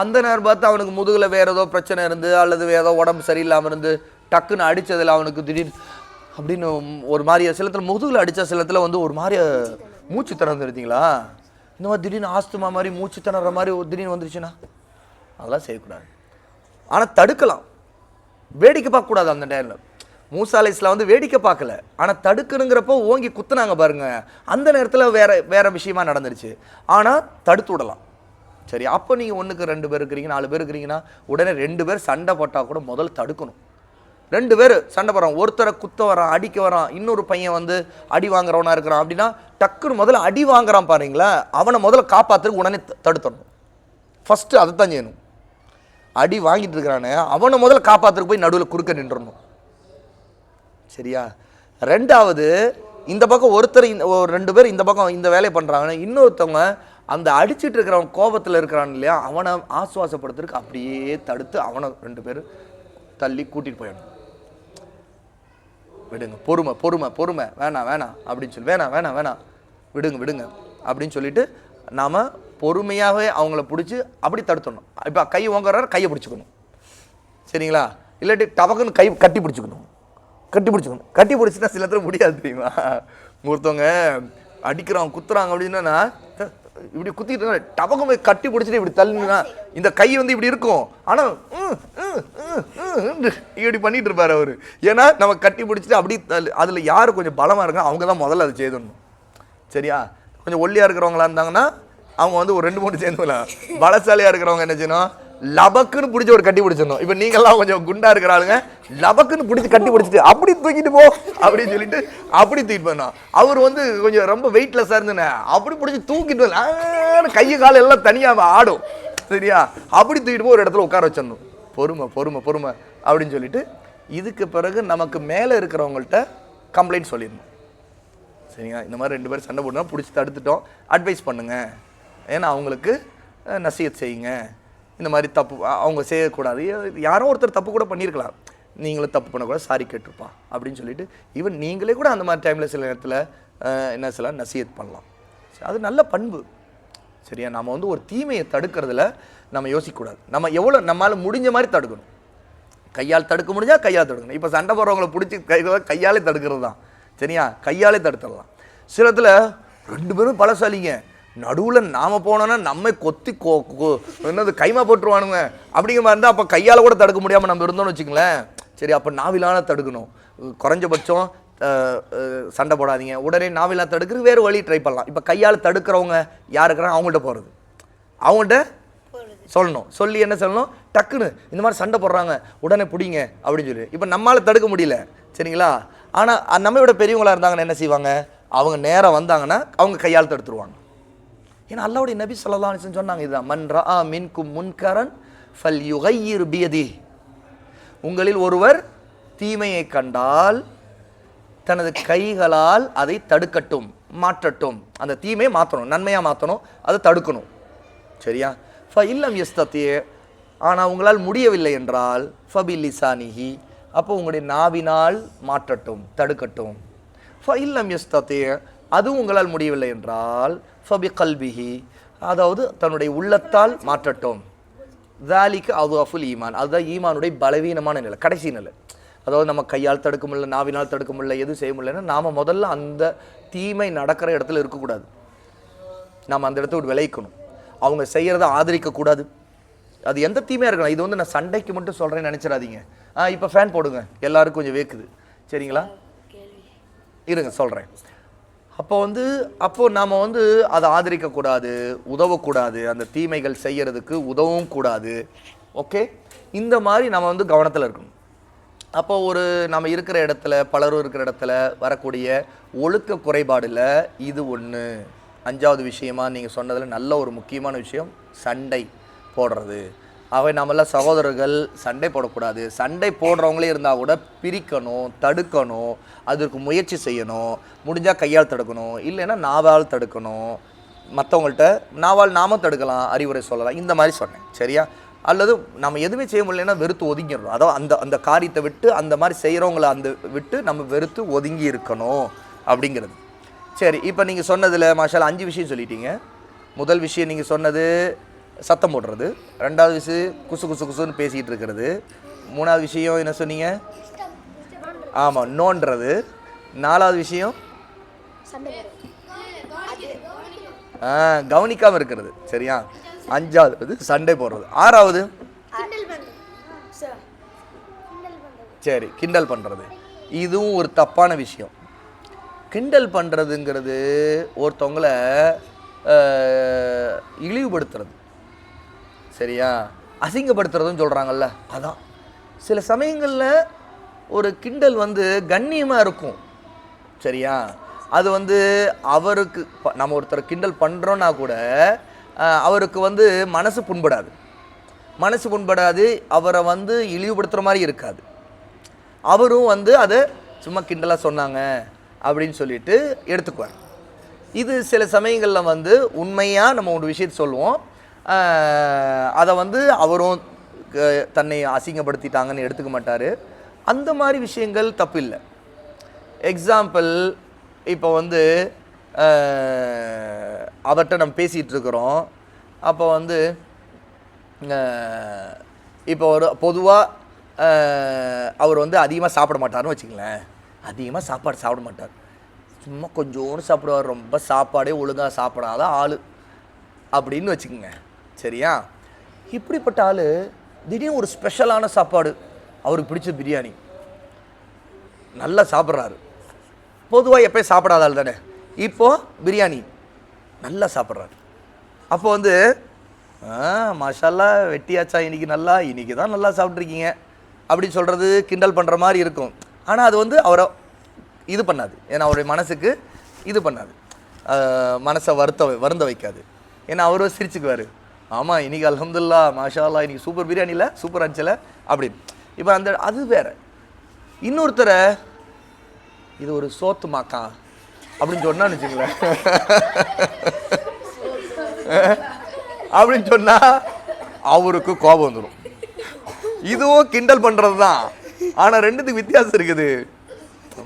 அந்த நேரம் பார்த்து அவனுக்கு முதுகில் வேறு ஏதோ பிரச்சனை இருந்து அல்லது ஏதோ உடம்பு சரியில்லாமல் இருந்து டக்குன்னு அடித்ததில் அவனுக்கு திடீர்னு அப்படின்னு ஒரு மாதிரியா, சிலத்தில் முதுகில் அடித்தா சிலத்தில் வந்து ஒரு மாதிரியா மூச்சு திறந்துருந்தீங்களா, இந்த மாதிரி திடீர்னு ஆஸ்துமா மாதிரி மூச்சு திணற மாதிரி ஒரு திடீர்னு வந்துருச்சுன்னா அதெல்லாம் செய்யக்கூடாது. ஆனால் தடுக்கலாம், வேடிக்கை பார்க்கக்கூடாது. அந்த டைமில் மூசா அலைஹிஸ்ஸலாம் வந்து வேடிக்கை பார்க்கல, ஆனால் தடுக்கணுங்கிறப்போ ஓங்கி குத்துனாங்க பாருங்க, அந்த நேரத்தில் வேற விஷயமா நடந்துருச்சு. ஆனால் தடுத்து விடலாம். சரி, அப்போ நீங்கள் 1க்கு 2 பேர் இருக்கிறீங்க, 4 பேர் இருக்கிறீங்கன்னா உடனே 2 பேர் சண்டை போட்டால் கூட முதல்ல தடுக்கணும். 2 பேர் சண்டை போடுறான், ஒருத்தரை குத்த வரான், அடிக்க வரான், இன்னொரு பையன் வந்து அடி வாங்குறவனா இருக்கிறான் அப்படின்னா டக்குன்னு முதல்ல அடி வாங்குறான் பாருங்களா, அவனை முதல்ல காப்பாற்றுறதுக்கு உடனே தடுத்துடணும். ஃபஸ்ட்டு அதை தான் செய்யணும். அடி வாங்கிட்டு இருக்கிறானே அவனை முதல்ல காப்பாற்றுறதுக்கு போய் நடுவில் குறுக்க நின்றுடணும். சரியா? 2வது, இந்த பக்கம் ஒருத்தர் 2 பேர் இந்த பக்கம் இந்த வேலையை பண்ணுறாங்க, இன்னொருத்தவங்க அந்த அடிச்சுட்டு இருக்கிறவன் கோபத்தில் இருக்கிறான் இல்லையா, அவனை ஆசுவாசப்படுத்துறதுக்கு அப்படியே தடுத்து அவனை 2 பேர் தள்ளி கூட்டிகிட்டு போயிடணும். விடுங்க, பொறுமை பொறுமை பொறுமை, வேணாம் வேணாம் அப்படின்னு சொல்லி, வேணாம் வேணாம் வேணாம், விடுங்க விடுங்க அப்படின்னு சொல்லிட்டு நாம் பொறுமையாகவே அவங்கள பிடிச்சி அப்படி தடுத்துடணும். இப்போ கை ஓங்குறாரு, கையை பிடிச்சிக்கணும். சரிங்களா? இல்லாட்டி டபக்குன்னு கை கட்டி பிடிச்சிக்கணும். கட்டி பிடிச்சின்னா சில நேரத்தில் முடியாது தெரியுமா? ஒருத்தவங்க அடிக்கிறாங்க குத்துறாங்க அப்படின்னா இப்படி குத்திட்டு டபக்கம் போய் கட்டி பிடிச்சிட்டு இப்படி தள்ளுனா இந்த கை வந்து இப்படி இருக்கும், ஆனால் இப்படி பண்ணிட்டு இருப்பாரு அவரு. ஏன்னா நம்ம கட்டி பிடிச்சிட்டு அப்படி அதில் யார் கொஞ்சம் பலமாக இருக்காங்க அவங்க தான் முதல்ல அதை செய்துடணும். சரியா? கொஞ்சம் ஒல்லியாக இருக்கிறவங்களா இருந்தாங்கன்னா அவங்க வந்து ஒரு 2-3 சேர்ந்துக்கலாம். பலசாலியாக இருக்கிறவங்க என்ன செய்யணும், லபக்குன்னு பிடிச்சி ஒரு கட்டி பிடிச்சிடணும். இப்போ நீங்கள்லாம் கொஞ்சம் குண்டா இருக்கிறாளுங்க, லபக்குன்னு பிடிச்சி கட்டி பிடிச்சிட்டு அப்படி தூக்கிட்டு போ அப்படின்னு சொல்லிட்டு அப்படி தூக்கிட்டு போனோம். அவர் வந்து கொஞ்சம் ரொம்ப வெயிட்லெஸ்ஸாக இருந்துண்ணே, அப்படி பிடிச்சி தூக்கிட்டு கையை காலம் எல்லாம் தனியாக ஆடும். சரியா? அப்படி தூக்கிட்டு போய் ஒரு இடத்துல உட்கார வச்சிடணும். பொறுமை பொறுமை பொறுமை அப்படின்னு சொல்லிட்டு இதுக்கு பிறகு நமக்கு மேலே இருக்கிறவங்கள்ட்ட கம்ப்ளைண்ட் சொல்லிடணும். சரிங்களா? இந்த மாதிரி 2 பேர் சண்டை போட்டோம்னா பிடிச்சி தடுத்துட்டோம், அட்வைஸ் பண்ணுங்க, ஏன்னா அவங்களுக்கு நசீஹத் செய்யுங்க, இந்த மாதிரி தப்பு அவங்க செய்யக்கூடாது, யாரோ ஒருத்தர் தப்பு கூட பண்ணியிருக்கலாம், நீங்களும் தப்பு பண்ணக்கூடாது, சாரி கேட்டிருப்பா அப்படின்னு சொல்லிட்டு ஈவன் நீங்களே கூட அந்த மாதிரி டைமில் சில நேரத்தில் என்ன சொல்லலாம், நசீஹத் பண்ணலாம். அது நல்ல பண்பு. சரியா? நம்ம வந்து ஒரு தீமையை தடுக்கிறதுல நம்ம யோசிக்கக்கூடாது. நம்ம எவ்வளோ நம்மளால் முடிஞ்ச மாதிரி தடுக்கணும். கையால் தடுக்க முடிஞ்சால் கையால் தடுக்கணும். இப்போ சண்டை போடுறவங்களை பிடிச்சி கையாலே தடுக்கிறது தான். சரியா? கையாலே தடுத்துடலாம். சிலத்தில் 2 பேரும் பலசாலிங்க, நடுவில் நாம் போனோன்னா நம்ம கொத்தி என்னது கைமா போட்டுருவானுங்க அப்படிங்கிற மாதிரி இருந்தால் அப்போ கையால் கூட தடுக்க முடியாமல் நம்ம இருந்தோம்னு வச்சுங்களேன். சரி, அப்போ நாவிலான தடுக்கணும். குறைஞ்சபட்சம் சண்டை போடாதீங்க, உடனே நாவிலா தடுக்கிறது வேறு வழி ட்ரை பண்ணலாம். இப்போ கையால் தடுக்கிறவங்க யார் இருக்கிறாங்க அவங்கள்ட்ட போகிறது, அவங்கள்ட்ட சொல்லணும். சொல்லி என்ன சொல்லணும், டக்குன்னு இந்த மாதிரி சண்டை போடுறாங்க உடனே பிடிங்க அப்படின்னு சொல்லி. இப்போ நம்மளால் தடுக்க முடியல. சரிங்களா? ஆனால் நம்மளோட பெரியவங்களாக இருந்தாங்கன்னா என்ன செய்வாங்க, அவங்க நேராக வந்தாங்கன்னா அவங்க கையால் தடுத்துருவாங்க. ஏன்னா அல்லாஹ்வுடைய நபி ஸல்லல்லாஹு அலைஹி வஸல்லம் சொன்னாங்க, இதுதான் மன் ரஆ மின்கும் முன்கரன் ஃபல்யுகையிர் பியதிஹி, உங்களில் ஒருவர் தீமையை கண்டால் தனது கைகளால் அதை தடுக்கட்டும், மாற்றட்டும். அந்த தீமையை மாற்றணும், நன்மையாக மாற்றணும், அதை தடுக்கணும். சரியா? ஃபஇல்லம் யஸ்ததி, ஆனால் உங்களால் முடியவில்லை என்றால் ஃபபிலிசானிஹி, அப்போ உங்களுடைய நாவினால் மாற்றட்டும், தடுக்கட்டும். ஃபஇல்லம் யஸ்ததி, அதுவும் உங்களால் முடியவில்லை என்றால் ஃபபி கல்பிஹி, அதாவது தன்னுடைய உள்ளத்தால் மாற்றட்டும். தாலிக்கு அதுஅஃபுல் ஈமான், அதுதான் ஈமானுடைய பலவீனமான நிலை, கடைசி நிலை. அதாவது நம்ம கையால் தடுக்க முடியல, நாவினால் தடுக்க முடியல, எதுவும் செய்ய முடியலன்னா நாம் முதல்ல அந்த தீமை நடக்கிற இடத்துல இருக்கக்கூடாது. நாம் அந்த இடத்த விட்டு விளைவிக்கணும். அவங்க செய்கிறத ஆதரிக்கக்கூடாது. அது எந்த தீமையாக இருக்கலாம். இது வந்து நான் சண்டைக்கு மட்டும் சொல்கிறேன்னு நினச்சிடாதீங்க. இப்போ ஃபேன் போடுங்க, எல்லாருக்கும் கொஞ்சம் வேக்குது. சரிங்களா? இருங்க சொல்கிறேன். அப்போது நாம் வந்து அதை ஆதரிக்கக்கூடாது, உதவக்கூடாது, அந்த தீமைகள் செய்கிறதுக்கு உதவும் கூடாது. ஓகே, இந்த மாதிரி நம்ம வந்து கவனத்தில் இருக்கணும். அப்போ நம்ம இருக்கிற இடத்துல, பலரும் இருக்கிற இடத்துல வரக்கூடிய ஒழுக்க குறைபாடில் இது ஒன்று. 5வது விஷயமா நீங்கள் சொன்னதில் நல்ல ஒரு முக்கியமான விஷயம், சண்டை போடுறது. அவை நம்மளாம் சகோதரர்கள் சண்டை போடக்கூடாது. சண்டை போடுறவங்களே இருந்தால் கூட பிரிக்கணும், தடுக்கணும், அதற்கு முயற்சி செய்யணும். முடிஞ்சால் கையால் தடுக்கணும், இல்லைன்னா நாவால் தடுக்கணும். மற்றவங்கள்ட்ட நாவால் நாம தடுக்கலாம், அறிவுரை சொல்லலாம், இந்த மாதிரி சொன்னேன். சரியா? அல்லது நம்ம எதுவுமே செய்ய முடியலன்னா வெறுத்து ஒதுங்கிடணும். அதாவது அந்த காரியத்தை விட்டு, அந்த மாதிரி செய்கிறவங்கள விட்டு நம்ம வெறுத்து ஒதுங்கி இருக்கணும் அப்படிங்கிறது. சரி, இப்போ நீங்கள் சொன்னதில் மாஷால்லா 5 விஷயம் சொல்லிட்டீங்க. முதல் விஷயம் நீங்கள் சொன்னது சத்தம் போடுறது. 2வது விஷயம் குசு குசு குசுன்னு பேசிகிட்டு இருக்கிறது. 3வது விஷயம் என்ன சொன்னீங்க? ஆமாம், நோன்றது. 4வது விஷயம் கவனிக்காமல் இருக்கிறது. சரியா? 5வது சண்டை போடுறது. 6வது சரி கிண்டல் பண்ணுறது. இதுவும் ஒரு தப்பான விஷயம். கிண்டல் பண்ணுறதுங்கிறது ஒருத்தவங்களை இழிவுபடுத்துறது, சரியா, அசிங்கப்படுத்துறதுன்னு சொல்கிறாங்கல்ல, அதான். சில சமயங்களில் ஒரு கிண்டல் வந்து கண்ணியமாக இருக்கும், சரியா. அது வந்து அவருக்கு நம்ம ஒருத்தர் கிண்டல் பண்ணுறோன்னா கூட அவருக்கு வந்து மனசு புண்படாது, அவரை வந்து இழிவுபடுத்துகிற மாதிரி இருக்காது. அவரும் வந்து அதை சும்மா கிண்டலாக சொன்னாங்க அப்படின்னு சொல்லிட்டு எடுத்துக்குவார். இது சில சமயங்களில் வந்து உண்மையாக நம்ம ஒரு விஷயத்தை சொல்லுவோம், அதை வந்து அவரும் தன்னை அசிங்கப்படுத்திட்டாங்கன்னு எடுத்துக்க மாட்டார். அந்த மாதிரி விஷயங்கள் தப்பு இல்லை. எக்ஸாம்பிள், இப்போ வந்து அவர்கிட்ட நம்ம பேசிகிட்டு இருக்கிறோம். அப்போ வந்து இப்போ ஒரு பொதுவாக அவர் வந்து அதிகமாக சாப்பிட மாட்டார்னு வச்சுங்களேன். அதிகமாக சாப்பாடு சாப்பிட மாட்டார், சும்மா கொஞ்சோன்னு சாப்பிடுவார், ரொம்ப சாப்பாடே ஒழுங்காக சாப்பிடாத ஆள் அப்படின்னு வச்சுக்கோங்க, சரியா. இப்படிப்பட்ட ஆள் திடீர்னு ஒரு ஸ்பெஷலான சாப்பாடு, அவருக்கு பிடிச்ச பிரியாணி நல்லா சாப்பிட்றாரு. பொதுவாக எப்போயும் சாப்பிடாத ஆள் தானே, இப்போது பிரியாணி நல்லா சாப்பிட்றாரு. அப்போ வந்து மாஷால்லா வெட்டியாச்சா இன்னைக்கு தான் நல்லா சாப்பிட்ருக்கீங்க அப்படின்னு சொல்கிறது கிண்டல் பண்ணுற மாதிரி இருக்கும். ஆனால் அது வந்து அவரை இது பண்ணாது, ஏன்னா அவருடைய மனசுக்கு இது பண்ணாது, மனசை வருந்த வைக்காது. ஏன்னா அவரும் சிரிச்சுக்குவார், ஆமாம் இன்றைக்கி அல்ஹம்துலில்லாஹ் மாஷால்லா இன்றைக்கி சூப்பர் பிரியாணியில் சூப்பர் அடிச்சல அப்படின்னு. இப்போ அது வேறு. இன்னொருத்தரை இது ஒரு சோத்து மாக்கா அப்படின்னு சொன்னான்னு வச்சுங்களேன், அப்படின்னு சொன்னால் அவருக்கு கோபம் வந்துடும். இதுவும் கிண்டல் பண்ணுறது தான், ஆனால் ரெண்டுத்துக்கு வித்தியாசம் இருக்குது.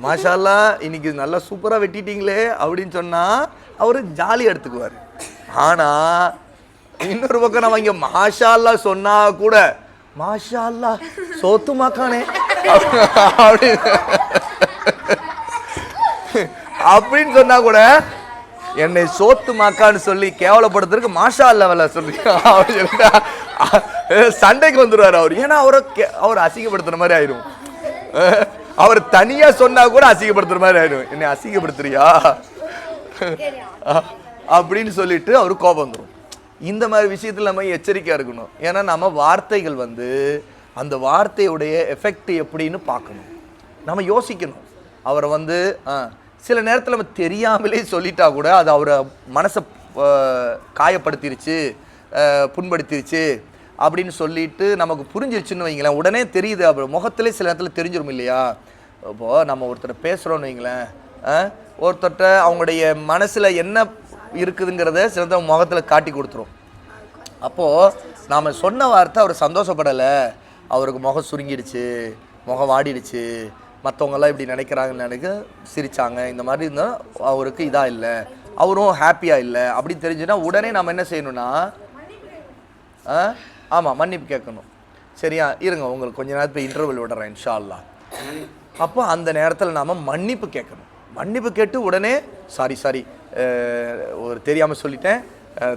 மாஷால்லா இன்னைக்கு நல்லா சூப்பராக வெட்டிட்டீங்களே அப்படின்னு சொன்னால் அவர் ஜாலியாக எடுத்துக்குவார். ஆனால் இன்னொரு பக்கம் நம்ம இங்கே மாஷால்லா சொன்னால் கூட மாஷால்லா சோத்து மாக்கானே அப்படின்னு சொன்னா கூட என்னை சோத்து மாக்கான்னு சொல்லி கேவலப்படுத்துறதுக்கு மாஷா அல்ல சொல்லி சண்டைக்கு வந்துடுவார் அவர். ஏன்னா அவர் அசிங்கப்படுத்துற மாதிரி ஆயிரும். அவர் தனியா சொன்னா கூட அசிங்கப்படுத்துற மாதிரி ஆயிடும். என்னை அசிங்கப்படுத்துறியா அப்படின்னு சொல்லிட்டு அவரு கோபம் வந்துடும். இந்த மாதிரி விஷயத்துல நம்ம எச்சரிக்கையா இருக்கணும். ஏன்னா நம்ம வார்த்தைகள் வந்து அந்த வார்த்தையுடைய எஃபெக்ட் எப்படின்னு பார்க்கணும், நம்ம யோசிக்கணும். அவரை வந்து சில நேரத்தில் நம்ம தெரியாமலே சொல்லிட்டா கூட அது அவரை மனசை காயப்படுத்திருச்சு, புண்படுத்திருச்சு அப்படின்னு சொல்லிட்டு நமக்கு புரிஞ்சிருச்சுன்னு வைங்களேன். உடனே தெரியுது, அவர் முகத்திலே சில நேரத்தில் தெரிஞ்சிடும் இல்லையா. இப்போது நம்ம ஒருத்தரை பேசுகிறோன்னு வைங்களேன், ஒருத்தர்கிட்ட அவங்களுடைய மனசில் என்ன இருக்குதுங்கிறத சில நேரத்தில் முகத்தில் காட்டி கொடுத்துரும். அப்போது நாம் சொன்ன வார்த்தை அவர் சந்தோஷப்படலை, அவருக்கு முகம் சுருங்கிடுச்சு, முகம் வாடிடுச்சு, மற்றவங்கெல்லாம் இப்படி நினைக்கிறாங்கன்னு சிரித்தாங்க, இந்த மாதிரி இருந்தால் அவருக்கு இதாக இல்லை, அவரும் ஹாப்பியாக இல்லை அப்படின்னு தெரிஞ்சுன்னா உடனே நம்ம என்ன செய்யணும்னா ஆமாம் மன்னிப்பு கேட்கணும். சரியா, இருங்க உங்களுக்கு கொஞ்ச நேரத்தில் இன்டர்வல் விடுறேன் இன்ஷா அல்லாஹ். அப்போ அந்த நேரத்தில் நாம் மன்னிப்பு கேட்கணும். மன்னிப்பு கேட்டு உடனே சாரி ஒரு தெரியாமல் சொல்லிட்டேன்,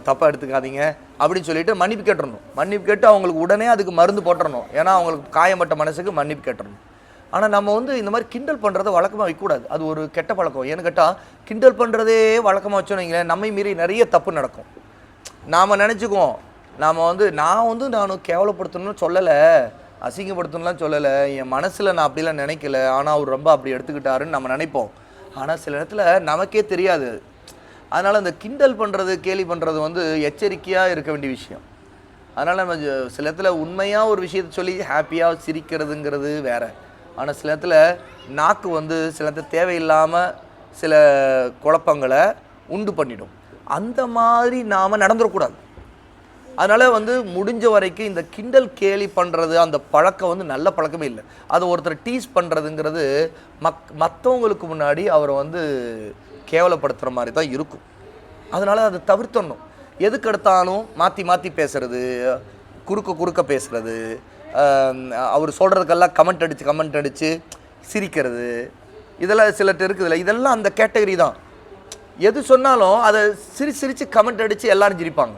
தப்பாக எடுத்துக்காதீங்க அப்படின்னு சொல்லிட்டு மன்னிப்பு கேட்டுறணும். மன்னிப்பு கேட்டு அவங்களுக்கு உடனே அதுக்கு மருந்து போட்டுறணும். ஏன்னா அவங்களுக்கு காயப்பட்ட மனசுக்கு மன்னிப்பு கேட்டுறணும். ஆனால் நம்ம வந்து இந்த மாதிரி கிண்டல் பண்ணுறதை வழக்கமாக வைக்கக்கூடாது, அது ஒரு கெட்ட பழக்கம். ஏன்னு கேட்டால் கிண்டல் பண்ணுறதே வழக்கமாக வச்சோன்னு வைங்களேன், நம்மை மீறி நிறைய தப்பு நடக்கும். நாம் நினச்சிக்குவோம், நான் கேவலப்படுத்தணும்னு சொல்லலை, அசிங்கப்படுத்தணும்லாம் சொல்லலை, என் மனசில் நான் அப்படிலாம் நினைக்கல, ஆனால் அவர் ரொம்ப அப்படி எடுத்துக்கிட்டாருன்னு நம்ம நினைப்போம். ஆனால் சில நேரத்தில் நமக்கே தெரியாது. அதனால் அந்த கிண்டல் பண்ணுறது கேலி பண்ணுறது வந்து எச்சரிக்கையாக இருக்க வேண்டிய விஷயம். அதனால் நம்ம சில நேரத்தில் உண்மையாக ஒரு விஷயத்தை சொல்லி ஹாப்பியாக சிரிக்கிறதுங்கிறது வேறு. ஆனால் சில நேரத்தில் நாக்கு வந்து சில நேரத்தில் தேவையில்லாமல் சில குழப்பங்களை உண்டு பண்ணிடும். அந்த மாதிரி நாம் நடந்துடக்கூடாது. அதனால் வந்து முடிஞ்ச வரைக்கும் இந்த கிண்டல் கேலி பண்ணுறது அந்த பழக்கம் வந்து நல்ல பழக்கமே இல்லை. அது ஒருத்தர் டீஸ் பண்ணுறதுங்கிறது மற்றவங்களுக்கு முன்னாடி அவரை வந்து கேவலப்படுத்துகிற மாதிரி தான் இருக்கும். அதனால் அதை தவிர்த்தணும். எதுக்கு எடுத்தாலும் மாற்றி பேசுகிறது, குறுக்க பேசுகிறது, அவர் சொல்கிறதுக்கெல்லாம் கமெண்ட் அடித்து சிரிக்கிறது, இதெல்லாம் சிலர்கிட்ட இருக்குதுல்ல, இதெல்லாம் அந்த கேட்டகரி தான். எது சொன்னாலும் அதை சிரித்து கமெண்ட் அடித்து எல்லாரும் சிரிப்பாங்க.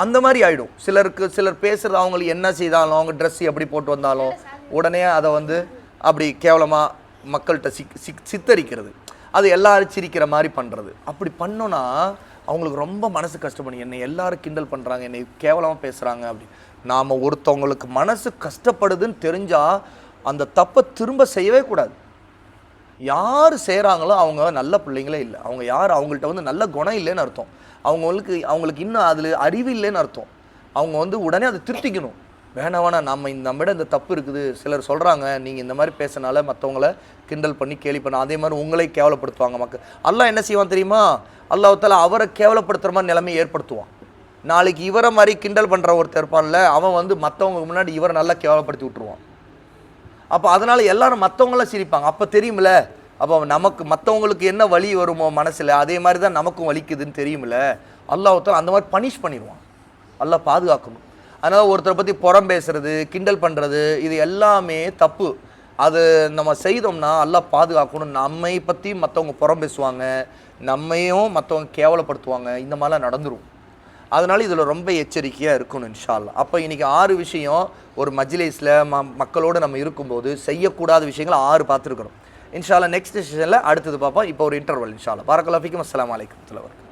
அந்த மாதிரி ஆகிடும். சிலர் பேசுகிறது, அவங்களுக்கு என்ன செய்தாலும், அவங்க ட்ரெஸ் எப்படி போட்டு வந்தாலும் உடனே அதை வந்து அப்படி கேவலமாக மக்கள்கிட்ட சித்தரிக்கிறது, அது எல்லாரும் சிரிக்கிற மாதிரி பண்ணுறது. அப்படி பண்ணோன்னா அவங்களுக்கு ரொம்ப மனசு கஷ்டப்படும். என்னை எல்லாரும் கிண்டல் பண்ணுறாங்க, என்னை கேவலமாக பேசுகிறாங்க அப்படி. நாம் ஒருத்தவங்களுக்கு மனசு கஷ்டப்படுதுன்னு தெரிஞ்சால் அந்த தப்பை திரும்ப செய்யவே கூடாது. யார் செய்கிறாங்களோ அவங்க நல்ல பிள்ளைங்களே இல்லை. அவங்க யார், அவங்கள்ட்ட வந்து நல்ல குணம் இல்லைன்னு அர்த்தம். அவங்களுக்கு இன்னும் அதில் அறிவு இல்லைன்னு அர்த்தம். அவங்க உடனே அதை திருத்திக்கணும். வேணாம் நம்மிட இந்த தப்பு இருக்குது. சிலர் சொல்கிறாங்க, நீங்கள் இந்த மாதிரி பேசினால மற்றவங்கள கிண்டல் பண்ணி கேலி பண்ண, அதே மாதிரி உங்களை கேவலப்படுத்துவாங்க மக்கள். அல்லாஹ் என்ன செய்வான் தெரியுமா? அல்லாஹ் தஆலா அவரை கேவலப்படுத்துகிற மாதிரி நிலைமையை ஏற்படுத்துவான். நாளைக்கு இவரை மாதிரி கிண்டல் பண்ணுற ஒருத்தர் இருப்பான்ல, அவன் மற்றவங்க முன்னாடி இவரை நல்லா கேவலப்படுத்தி விட்டுருவான். அப்போ அதனால் எல்லாரும் மற்றவங்களாம் சிரிப்பாங்க. அப்போ தெரியுமில்ல, அப்போ நமக்கு மற்றவங்களுக்கு என்ன வலி வருமோ மனசில், அதே மாதிரி தான் நமக்கும் வலிக்குதுன்னு தெரியுமில்ல. அல்லாஹ் தஆலா அந்த மாதிரி பனிஷ் பண்ணிடுவான். அல்லாஹ் பாதுகாக்கணும். அதனால் ஒருத்தரை பற்றி புறம் பேசுறது, கிண்டல் பண்ணுறது, இது எல்லாமே தப்பு. அது நம்ம செய்தோம்னா அல்லாஹ் பாதுகாக்கணும். நம்மை பற்றி மற்றவங்க புறம் பேசுவாங்க, நம்மையும் மற்றவங்க கேவலப்படுத்துவாங்க, இந்த மாதிரிலாம் நடந்துடும். அதனால் இதில் ரொம்ப எச்சரிக்கையாக இருக்கணும் இன்ஷா அல்லாஹ். அப்போ இன்றைக்கி 6 விஷயம் ஒரு மஜ்லிஸில் மக்களோடு நம்ம இருக்கும்போது செய்யக்கூடாத விஷயங்கள் 6 பார்த்துருக்கணும். இன்ஷா அல்லாஹ் நெக்ஸ்ட் செஷனில் அடுத்தது பார்ப்போம். இப்போ ஒரு இன்டர்வல் இன்ஷா அல்லாஹ். பாரக்கல்லாஹு ஃபீக்கும். அஸ்ஸலாமு அலைக்கும் வரஹ்மத்துல்லாஹி வபரகாத்துஹு.